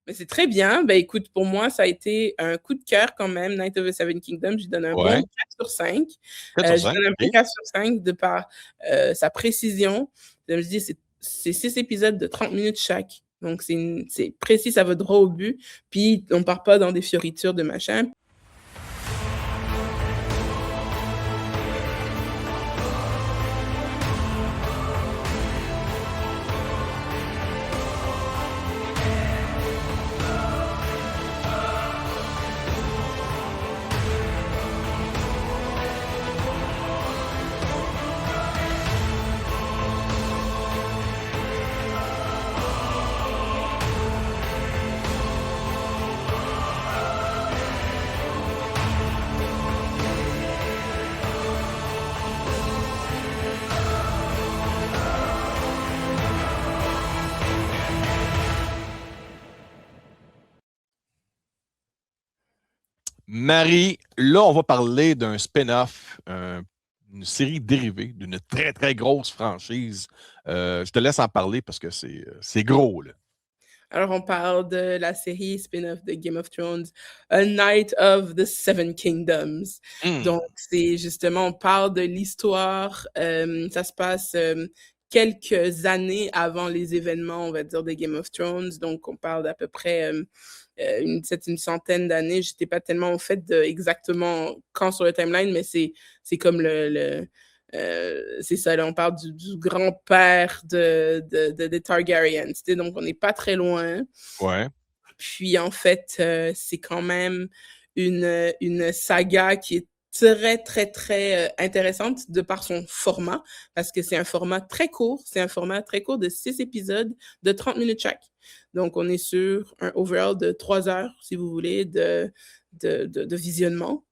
Mais c'est très bien. Ben, écoute, pour moi, ça a été un coup de cœur quand même, Night of the Seven Kingdoms. Je lui donne un bon Ouais. 4 sur 5. 4 sur Je lui 5, donne un bon OK. 4 sur 5 de par sa précision. Je me dis, c'est 6 épisodes de 30 minutes chaque. Donc, c'est précis, ça va droit au but. Puis, on part pas dans des fioritures de machin. Marie, là, on va parler d'un spin-off, une série dérivée d'une très, très grosse franchise. Je te laisse en parler parce que c'est gros, là. Alors, on parle de la série spin-off de Game of Thrones, A Night of the Seven Kingdoms. Hmm. Donc, c'est justement, on parle de l'histoire, ça se passe quelques années avant les événements, on va dire, de Game of Thrones. Donc, on parle d'à peu près une centaine d'années. J'étais pas tellement au fait de exactement quand sur le timeline, mais c'est comme c'est ça, là, on parle du grand-père des Targaryens. Donc, on n'est pas très loin. Ouais. Puis, en fait, c'est quand même une saga qui est très, très, très intéressante de par son format, parce que c'est un format très court. C'est un format très court de 6 épisodes de 30 minutes chaque. Donc, on est sur un overall de 3 heures, si vous voulez, de visionnement.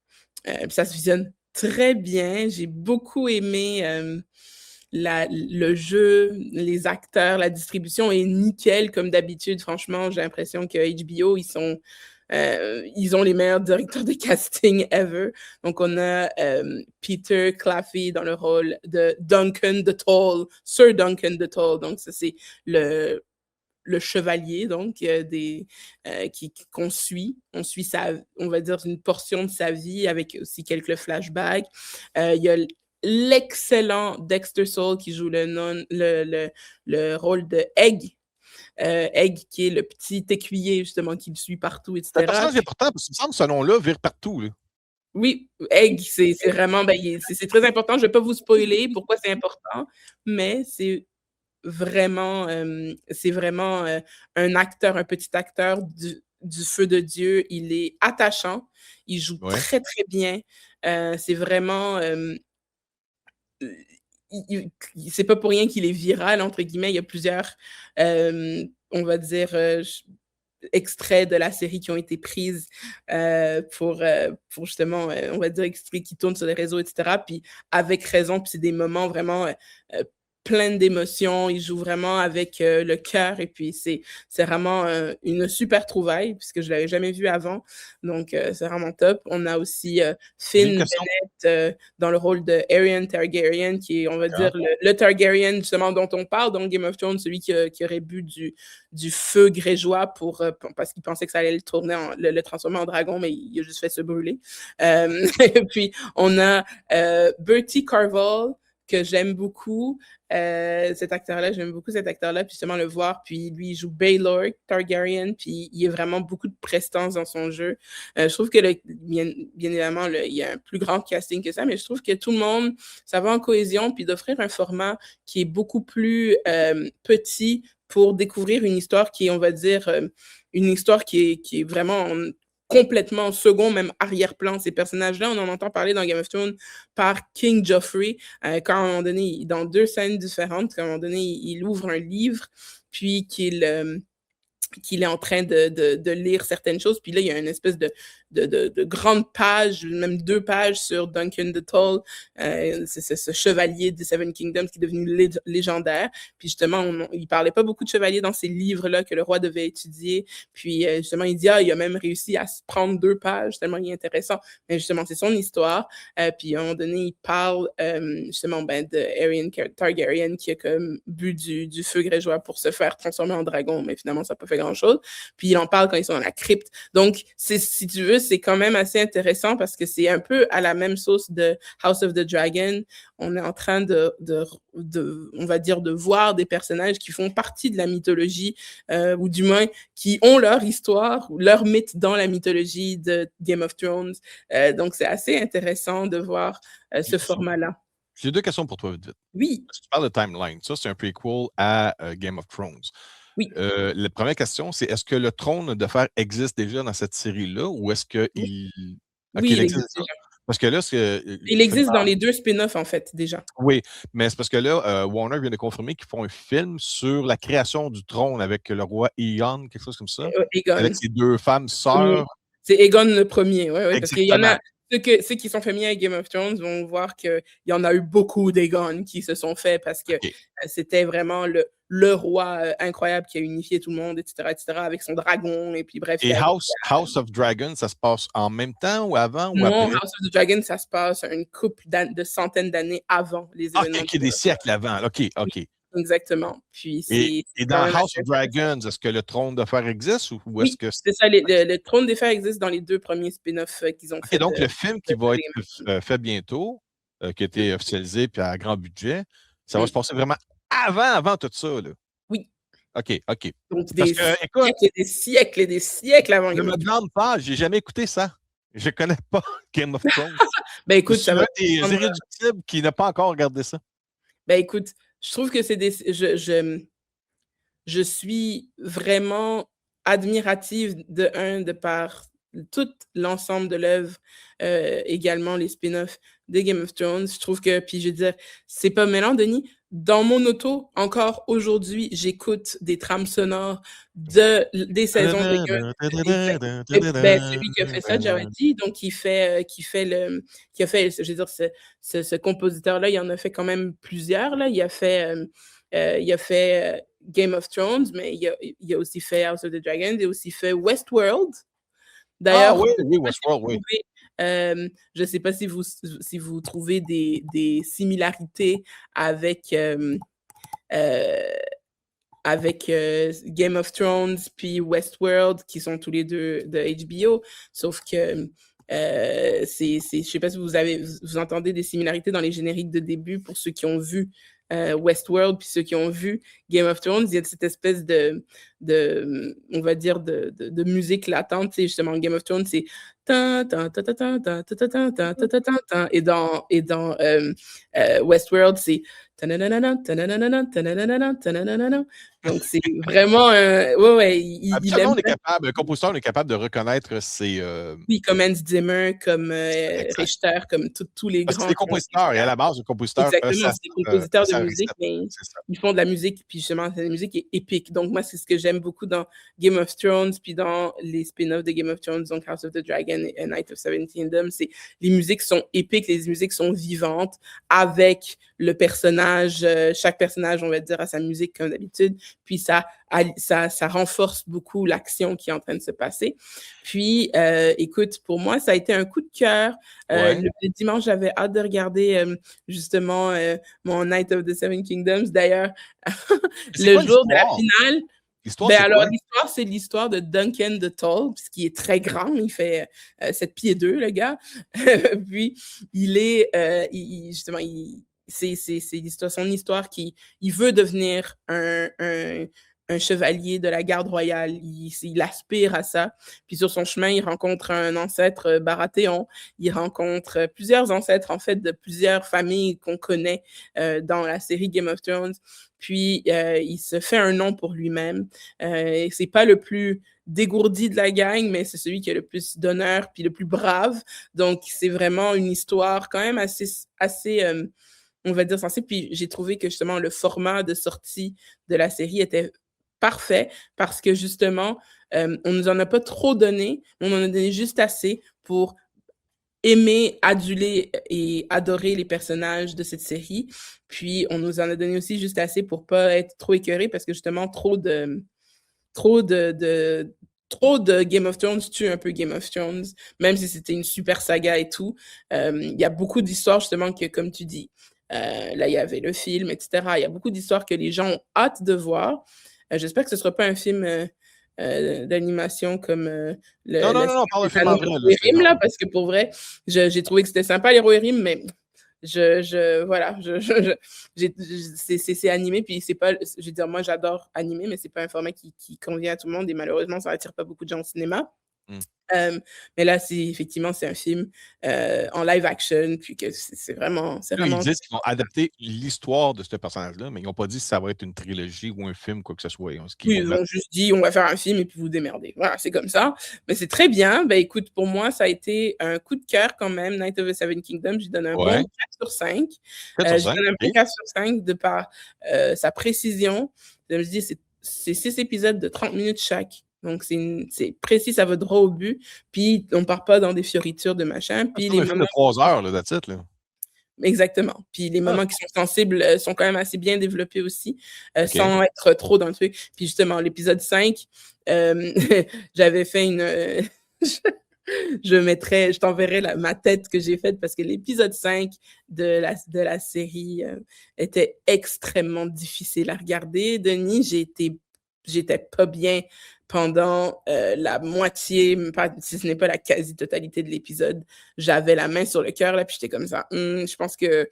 Ça se visionne très bien. J'ai beaucoup aimé le jeu, les acteurs, la distribution est nickel comme d'habitude. Franchement, j'ai l'impression que HBO, ils ont les meilleurs directeurs de casting ever. Donc, on a Peter Claffey dans le rôle de Duncan the Tall, Sir Duncan the Tall. Donc, ça, c'est le chevalier, donc, qu'on suit. On suit on va dire, une portion de sa vie avec aussi quelques flashbacks. Il y a l'excellent Dexter Soul qui joue le rôle de Egg. Egg, qui est le petit écuyer, justement, qui le suit partout, C'est un etc. personnage important parce qu'il me semble que ce nom-là vire partout, là. Oui, Egg, c'est vraiment, ben, c'est très important. Je ne vais pas vous spoiler pourquoi c'est important, mais c'est vraiment un acteur, un petit acteur du feu de Dieu. Il est attachant, il joue Ouais. très, très bien. C'est vraiment, c'est pas pour rien qu'il est viral, entre guillemets. Il y a plusieurs, on va dire, extraits de la série qui ont été prises pour justement, on va dire, extraits qui tournent sur les réseaux, etc. Puis avec raison, puis c'est des moments vraiment pleins d'émotions. Il joue vraiment avec le cœur et puis c'est vraiment une super trouvaille puisque je l'avais jamais vu avant. Donc, c'est vraiment top. On a aussi J'ai une Finn question. Bennett dans le rôle de Aerion Targaryen, qui est, on va dire, D'accord. le Targaryen justement dont on parle dans Game of Thrones, celui qui aurait bu du feu grégeois parce qu'il pensait que ça allait le transformer en dragon, mais il a juste fait se brûler. Et puis, on a Bertie Carvel, que j'aime beaucoup. Cet acteur-là, j'aime beaucoup cet acteur-là, puis justement le voir. Puis lui, il joue Baelor Targaryen, puis il y a vraiment beaucoup de prestance dans son jeu. Je trouve que, bien évidemment, il y a un plus grand casting que ça, mais je trouve que tout le monde, ça va en cohésion, puis d'offrir un format qui est beaucoup plus petit pour découvrir une histoire qui est, on va dire, une histoire qui est vraiment complètement second, même arrière-plan. Ces personnages-là, on en entend parler dans Game of Thrones par King Joffrey, quand à un moment donné, dans 2 scènes différentes, quand à un moment donné, il ouvre un livre, puis qu'il est en train de lire certaines choses. Puis là, il y a une espèce de grande page, même 2 pages sur Duncan the Tall, c'est ce chevalier des Seven Kingdoms qui est devenu légendaire. Puis justement, il parlait pas beaucoup de chevaliers dans ces livres-là que le roi devait étudier. Puis justement, il dit, il a même réussi à se prendre 2 pages, tellement il est intéressant. Mais justement, c'est son histoire. Puis à un moment donné, il parle justement de Aerion Targaryen qui a comme bu du feu grégeois pour se faire transformer en dragon, mais finalement, ça n'a pas fait grand-chose. Puis il en parle quand ils sont dans la crypte. Donc, si tu veux, c'est quand même assez intéressant parce que c'est un peu à la même sauce de House of the Dragon. On est en train on va dire, de voir des personnages qui font partie de la mythologie, ou du moins qui ont leur histoire, ou leur mythe dans la mythologie de Game of Thrones. Donc, c'est assez intéressant de voir ce format-là. J'ai 2 questions pour toi, vite, vite. Oui. Parce que tu parles de timeline. Ça, c'est un prequel à Game of Thrones. Oui. La première question, c'est est-ce que le trône de fer existe déjà dans cette série-là ou est-ce qu'il. Oui. OK, Oui, il il existe existe déjà. déjà. Parce que là, Il existe dans les 2 spin-offs, en fait, déjà. Oui, mais c'est parce que là, Warner vient de confirmer qu'ils font un film sur la création du trône avec le roi Aegon, quelque chose comme ça, Aegon. avec ses 2 femmes sœurs. C'est Aegon le premier, ouais, parce qu'il y en a, Exactement. ceux qui sont familiers avec Game of Thrones vont voir qu'il y en a eu beaucoup d'Aegon qui se sont faits parce que OK. c'était vraiment le roi incroyable qui a unifié tout le monde, etc., avec son dragon, et puis bref. Et House of Dragon, ça se passe en même temps ou avant ou Non, après? House of the Dragon, ça se passe une couple de centaines d'années avant les événements. OK, des siècles avant. OK. Oui, exactement. Puis Et c'est dans quand même House assez of Dragons, est-ce que le trône de fer existe ou est-ce Oui, que c'est ça. Le Trône des Fers existe dans les 2 premiers spin-offs qu'ils ont OK, fait. donc le film qui va être Game of Thrones. fait bientôt, qui a été officialisé puis à grand budget, ça va Mm. se passer vraiment avant tout ça, là? Oui. OK. Donc, Parce des que, écoute, siècles et des siècles et des siècles avant ne Game me of Thrones. demande pas, j'ai jamais écouté ça. Je connais pas Game of Thrones. Ben Je écoute, suis ça un va des prendre. irréductibles qui n'a pas encore regardé ça. Ben écoute, je trouve que c'est des. Je suis vraiment admirative de par tout l'ensemble de l'œuvre, également les spin-offs de Game of Thrones. Je trouve que, puis je veux dire, c'est pas mêlant, Denis. Dans mon auto, encore aujourd'hui, j'écoute des trames sonores des saisons de Game of Thrones. Ben, celui qui a fait ça, Jawadi, donc qui a fait, je veux dire, ce compositeur-là, il en a fait quand même plusieurs, là. Il a fait Game of Thrones, mais il a aussi fait House of the Dragon, il a aussi fait Westworld. Ah D'ailleurs, oui, je sais pas si vous Westworld, oui. je sais pas si vous trouvez des similarités avec, Game of Thrones puis Westworld, qui sont tous les 2 de HBO, sauf que je sais pas si vous entendez des similarités dans les génériques de début pour ceux qui ont vu Westworld, puis ceux qui ont vu Game of Thrones, il y a cette espèce on va dire, de musique latente. C'est justement Game of Thrones, c'est et dans Westworld, c'est donc c'est vraiment ouais, il aime. Le compositeur est capable de reconnaître ses. Oui, comme Hans Zimmer, comme Exact. Richter, comme tous les Parce que grands. c'est des compositeurs, et à la base, le compositeur. Exactement, c'est des compositeurs de musique, recette. mais C'est ça. ils font de la musique, puis justement, c'est de la musique est épique. Donc, moi, c'est ce que j'aime beaucoup dans Game of Thrones, puis dans les spin-offs de Game of Thrones, donc House of the Dragon et Night of Seven Kingdoms. Les musiques sont épiques, les musiques sont vivantes, avec le personnage, chaque personnage, on va dire, a sa musique comme d'habitude, puis ça renforce beaucoup l'action qui est en train de se passer. Puis, écoute, pour moi, ça a été un coup de cœur. Le dimanche, j'avais hâte de regarder justement mon Night of the Seven Kingdoms. D'ailleurs, le jour de la finale. L'histoire, c'est l'histoire de Duncan the Tall, qui est très grand. Il fait 7 pieds 2, le gars. Puis, c'est son histoire il veut devenir un chevalier de la garde royale. Il aspire à ça. Puis sur son chemin, il rencontre un ancêtre Baratheon. Il rencontre plusieurs ancêtres, en fait, de plusieurs familles qu'on connaît dans la série Game of Thrones. Puis, il se fait un nom pour lui-même. C'est pas le plus dégourdi de la gang, mais c'est celui qui a le plus d'honneur puis le plus brave. Donc, c'est vraiment une histoire quand même assez on va dire sensée. Puis, j'ai trouvé que justement, le format de sortie de la série était parfait parce que justement, on nous en a pas trop donné, mais on en a donné juste assez pour aimer, aduler et adorer les personnages de cette série. Puis, on nous en a donné aussi juste assez pour pas être trop écœuré parce que justement, trop de Game of Thrones tue un peu Game of Thrones, même si c'était une super saga et tout. Il y a beaucoup d'histoires, justement, que, comme tu dis, là, il y avait le film, etc. Il y a beaucoup d'histoires que les gens ont hâte de voir. J'espère que ce ne sera pas un film d'animation comme Non, non, la non, non, série parle d'un des film anneaux en vrai, là, d'Héroïm, là, parce que pour vrai, j'ai trouvé que c'était sympa, les Héroïm, mais voilà, c'est animé, puis c'est pas, je veux dire, moi j'adore animer, mais c'est pas un format qui convient à tout le monde, et malheureusement, ça attire pas beaucoup de gens au cinéma. Mm. Mais là, effectivement, c'est un film en live action, puis que c'est vraiment. Là, ils disent qu'ils vont adapter l'histoire de ce personnage-là, mais ils n'ont pas dit si ça va être une trilogie ou un film, quoi que ce soit. Oui, ils ont juste dit on va faire un film et puis vous démerdez. Voilà, c'est comme ça. Mais c'est très bien. Ben écoute, pour moi, ça a été un coup de cœur quand même. Night of the Seven Kingdoms, je lui donne un bon 4 sur 5. 4 sur Je 5, donne un bon ok. 4 sur 5 de par sa précision. Je me dis, c'est 6 épisodes de 30 minutes chaque. Donc, c'est précis, ça va droit au but. Puis, on part pas dans des fioritures de machin. Puis, C'est un film de 3 heures, là, that's it, là. Exactement. Puis les Ah. moments qui sont sensibles sont quand même assez bien développés aussi, Ok. sans être trop dans le truc. Puis justement, l'épisode 5, j'avais fait une... je t'enverrai ma tête que j'ai faite parce que l'épisode 5 de la série était extrêmement difficile à regarder. Denis, j'étais pas bien pendant la moitié, si ce n'est pas la quasi-totalité de l'épisode. J'avais la main sur le cœur, là, puis j'étais comme ça. Je pense que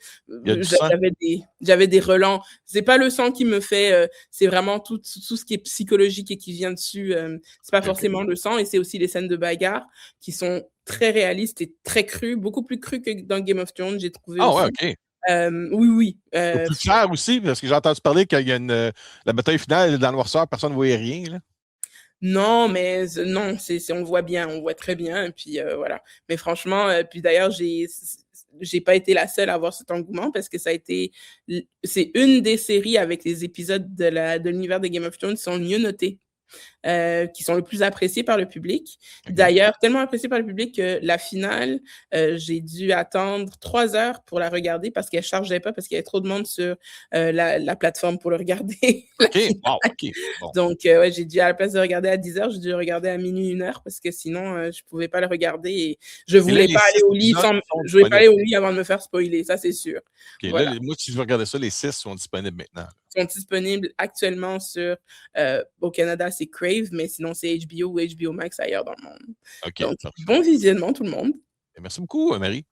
j'avais des relents. C'est pas le sang qui me fait, c'est vraiment tout ce qui est psychologique et qui vient dessus. C'est pas forcément le sang, et c'est aussi les scènes de bagarre qui sont très réalistes et très crues, beaucoup plus crues que dans Game of Thrones, j'ai trouvé aussi. Ouais, OK. Oui. Plus cher aussi, parce que j'ai entendu parler qu'il y a la bataille finale dans le noirceur, personne ne voyait rien, là. Non, mais non, on le voit bien, on le voit très bien, et puis voilà. Mais franchement, puis d'ailleurs, j'ai pas été la seule à avoir cet engouement parce que c'est une des séries avec les épisodes de l'univers de Game of Thrones qui sont le mieux notés. Qui sont le plus appréciés par le public. Okay. D'ailleurs, tellement appréciés par le public que la finale, j'ai dû attendre 3 heures pour la regarder parce qu'elle ne chargeait pas, parce qu'il y avait trop de monde sur la plateforme pour le regarder. OK, wow, OK. Bon. Donc, ouais, j'ai dû, à la place de regarder à 10 heures, j'ai dû regarder à minuit, 1 heure, parce que sinon, je ne pouvais pas le regarder et je ne voulais pas aller au lit je voulais pas aller au lit avant de me faire spoiler, ça c'est sûr. OK, voilà. là, moi, si je veux regarder ça, les 6 sont disponibles maintenant. Sont disponibles actuellement sur, au Canada, c'est Crave, mais sinon, c'est HBO ou HBO Max ailleurs dans le monde. OK. Donc, bon visionnement, tout le monde. Merci beaucoup, Marie.